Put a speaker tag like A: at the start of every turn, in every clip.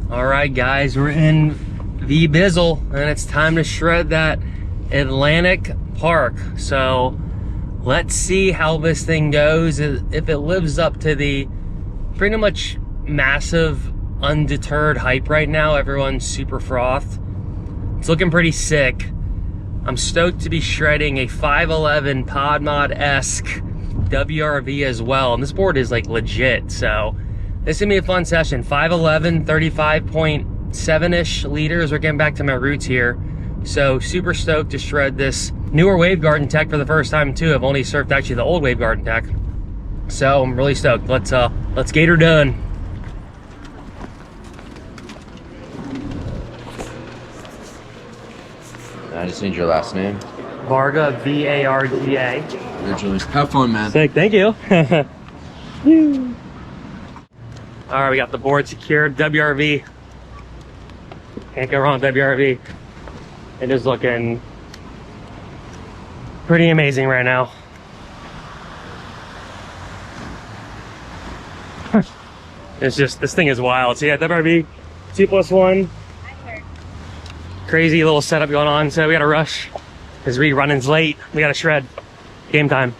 A: All right, guys, we're in the Bizzle, and it's time to shred that Atlantic Park. So let's see how this thing goes, if it lives up to the pretty much massive, undeterred hype right now. Everyone's super frothed. It's looking pretty sick. I'm stoked to be shredding a 511 Pod Mod-esque WRV as well. And this board is like legit, so this is gonna be a fun session. 511, 35.7-ish liters. We're getting back to my roots here. So super stoked to shred this newer Wave Garden tech for the first time too. I've only surfed actually the old Wave Garden tech. So I'm really stoked. Let's get her done.
B: I just need your last name.
A: Varga, V-A-R-G-A.
B: Originally. Have fun, man.
A: Sick, thank you. All right, we got the board secured. WRV. Can't go wrong with WRV. It is looking pretty amazing right now. It's just, this thing is wild. So yeah, WRV 2+1. Crazy little setup going on. So we gotta rush because running's late. We gotta shred. Game time.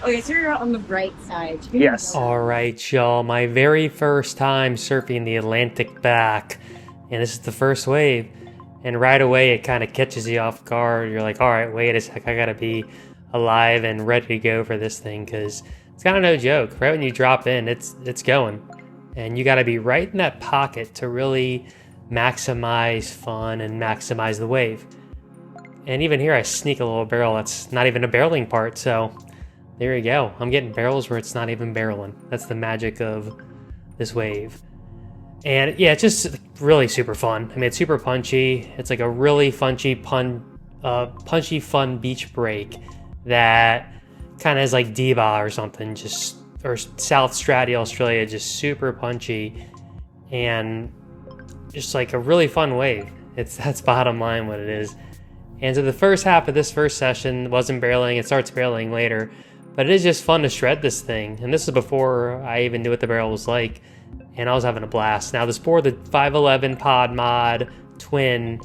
C: Okay, so you're on the right side.
A: Yes. All right, y'all. My very first time surfing the Atlantic back, and this is the first wave. And right away, it kind of catches you off guard. You're like, all right, wait a sec. I gotta be alive and ready to go for this thing because it's kind of no joke. Right when you drop in, it's going, and you gotta be right in that pocket to really maximize fun and maximize the wave. And even here, I sneak a little barrel. That's not even a barreling part, so. There you go. I'm getting barrels where it's not even barreling. That's the magic of this wave. And yeah, it's just really super fun. I mean, it's super punchy. It's like a really punchy, fun beach break that kind of is like Diva or something, or South Straty, Australia, just super punchy and just like a really fun wave. That's bottom line what it is. And so the first half of this first session wasn't barreling. It starts barreling later. But it is just fun to shred this thing. And this is before I even knew what the barrel was like. And I was having a blast. Now this board, the 511 Pod Mod Twin,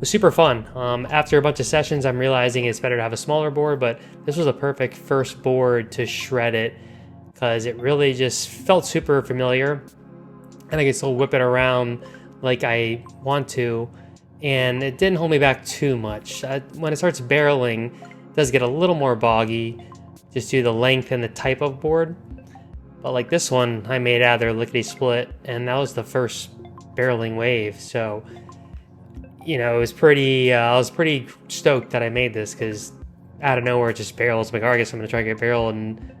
A: was super fun. After a bunch of sessions, I'm realizing it's better to have a smaller board. But this was a perfect first board to shred it. Because it really just felt super familiar. And I can still whip it around like I want to. And it didn't hold me back too much. When it starts barreling, it does get a little more boggy. Just due to the length and the type of board. But like this one, I made out of their lickety split, and that was the first barreling wave. So, you know, it was pretty, I was pretty stoked that I made this because out of nowhere it just barrels. I'm like, oh, I guess I'm gonna try to get barrel, and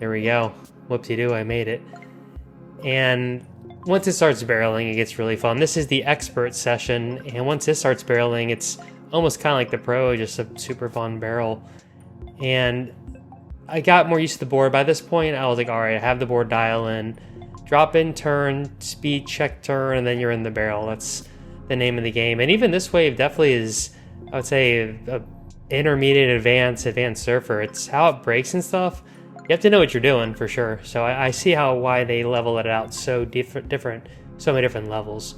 A: there we go. Whoopsie-doo, I made it. And once it starts barreling, it gets really fun. This is the expert session, and once this starts barreling, it's almost kind of like the pro, just a super fun barrel. And I got more used to the board. By this point, I was like, all right, I have the board dial in. Drop in, turn, speed, check, turn, and then you're in the barrel. That's the name of the game. And even this wave definitely is, I would say, a intermediate, advanced surfer. It's how it breaks and stuff. You have to know what you're doing for sure. So I see why they level it out so different, so many different levels.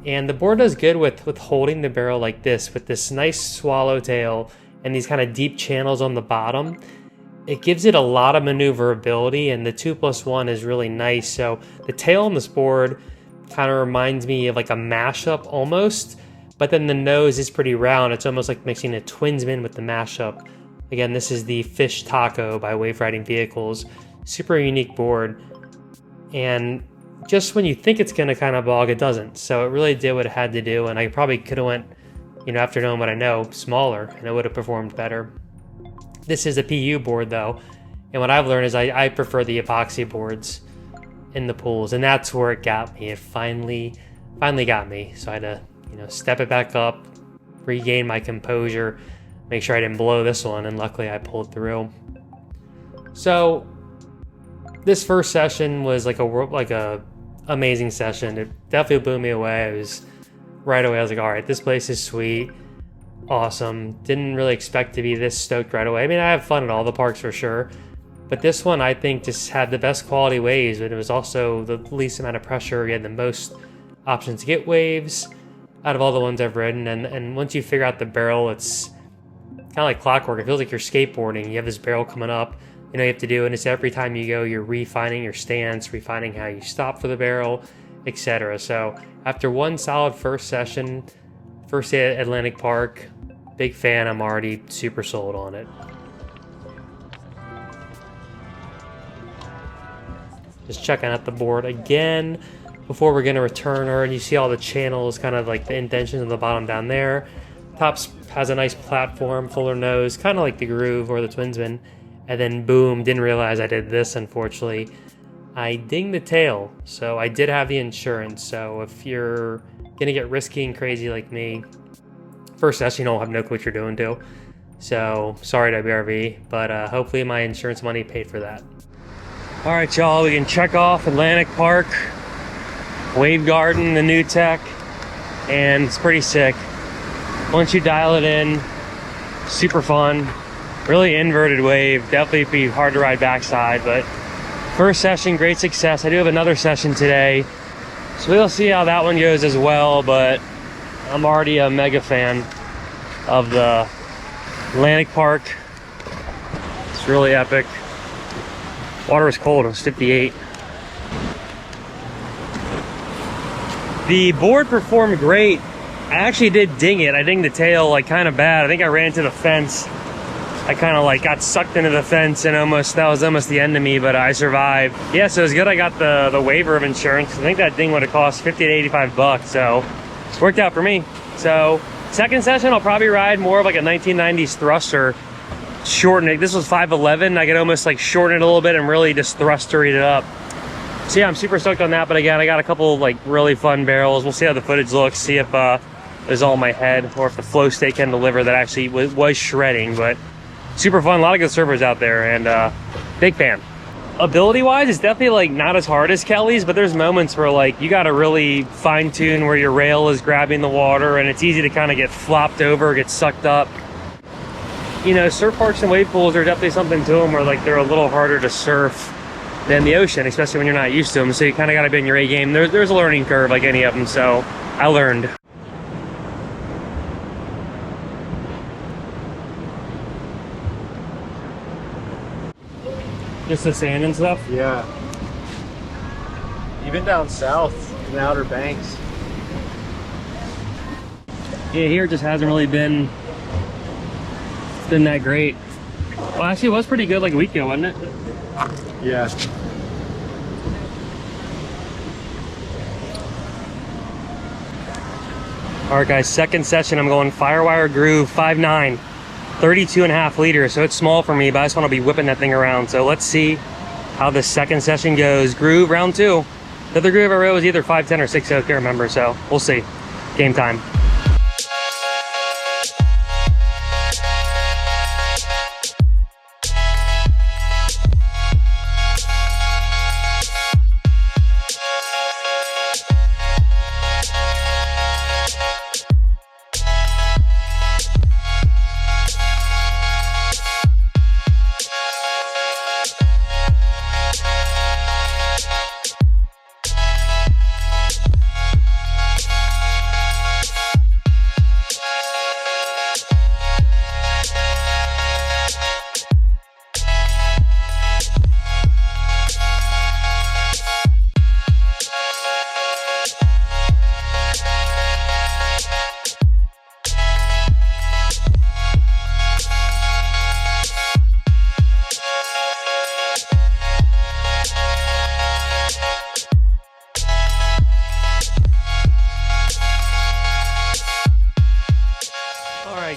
A: And the board does good with holding the barrel like this, with this nice swallowtail and these kind of deep channels on the bottom. It gives it a lot of maneuverability, and the 2+1 is really nice. So the tail on this board kind of reminds me of like a mashup almost, but then the nose is pretty round. It's almost like mixing a Twinsman with the mashup. Again, this is the Fish Taco by Wave Riding Vehicles. Super unique board. And just when you think it's gonna kind of bog, it doesn't. So it really did what it had to do, and I probably could have went, you know, after knowing what I know, smaller, and it would have performed better. This is a PU board though, and what I've learned is I prefer the epoxy boards in the pools, and that's where it got me. It finally got me. So I had to, you know, step it back up, regain my composure, make sure I didn't blow this one, and luckily I pulled through. So this first session was like a amazing session. It definitely blew me away. It was right away. I was like, all right, this place is sweet, awesome. Didn't really expect to be this stoked right away. I mean, I have fun at all the parks for sure, but this one I think just had the best quality waves, but it was also the least amount of pressure. You had the most options to get waves out of all the ones I've ridden, and once you figure out the barrel, it's kind of like clockwork. It feels like you're skateboarding. You have this barrel coming up, you have to do, and it's every time you go, you're refining your stance, refining how you stop for the barrel, etc. So after one solid first session, first day at Atlantic Park, big fan. I'm already super sold on it. Just checking out the board again before we're gonna return her, and you see all the channels, kind of like the indentions on the bottom down there. Tops has a nice platform, fuller nose, kind of like the Groove or the Twinsman. And then boom, didn't realize I did this, unfortunately. I dinged the tail, so I did have the insurance. So if you're gonna get risky and crazy like me, first session you'll have no clue what you're doing too. So sorry WRV, but hopefully my insurance money paid for that. All right, y'all, we can check off Atlantic Park, Wave Garden, the new tech, and it's pretty sick. Once you dial it in, super fun. Really inverted wave, definitely be hard to ride backside, but first session, great success. I do have another session today, so we'll see how that one goes as well, but I'm already a mega fan of the Atlantic Park. It's really epic. Water was cold, it was 58. The board performed great. I actually did ding it. I dinged the tail like kind of bad. I think I ran into the fence. I kind of like got sucked into the fence, and that was almost the end of me, but I survived. Yeah, so it was good I got the waiver of insurance. I think that thing would have cost 50 to 85 bucks, so it worked out for me. So second session, I'll probably ride more of like a 1990s thruster, shorten it. This was 511. I could almost like shorten it a little bit and really just thruster it up. So yeah, I'm super stoked on that, but again, I got a couple like really fun barrels. We'll see how the footage looks, see if it was all in my head or if the flow state can deliver. That actually was shredding, but super fun. A lot of good surfers out there, and big fan. Ability wise, it's definitely like not as hard as Kelly's, but there's moments where like you got to really fine tune where your rail is grabbing the water, and it's easy to kind of get flopped over, get sucked up. Surf parks and wave pools are definitely something to them where like they're a little harder to surf than the ocean, especially when you're not used to them. So you kind of got to be in your A game. There's a learning curve like any of them, so I learned. Just the sand and stuff?
D: Yeah. Even down south in the Outer Banks.
A: Yeah, here it just hasn't really been that great. Well, actually it was pretty good like a week ago, wasn't it?
D: Yeah.
A: All right, guys, second session. I'm going Firewire Groove 5.9, 32.5 liters. So it's small for me, but I just want to be whipping that thing around. So let's see how the second session goes. Groove round 2. The other groove I rode was either 5.10 or 6.0, I can't remember. So we'll see. Game time.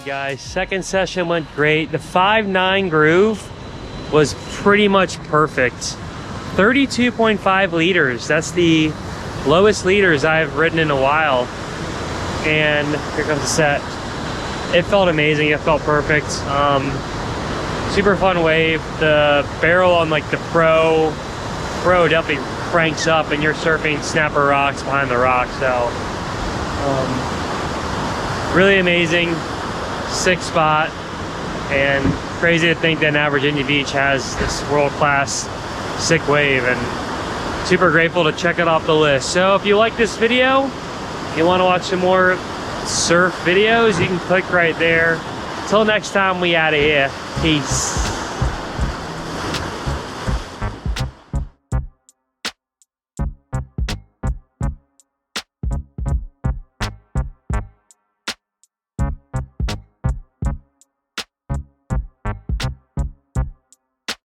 A: Guys, second session went great. The 5.9 groove was pretty much perfect. 32.5 liters. That's the lowest liters I've ridden in a while. And here comes the set. It felt amazing. It felt perfect. Super fun wave. The barrel on like the Pro pro definitely cranks up and you're surfing snapper rocks behind the rock. So really amazing, sick spot, and crazy to think that an average Virginia beach has this world-class sick wave, and super grateful to check it off the list. So if you like this video, if you want to watch some more surf videos, you can click right there. Till next time, we out of here. Peace.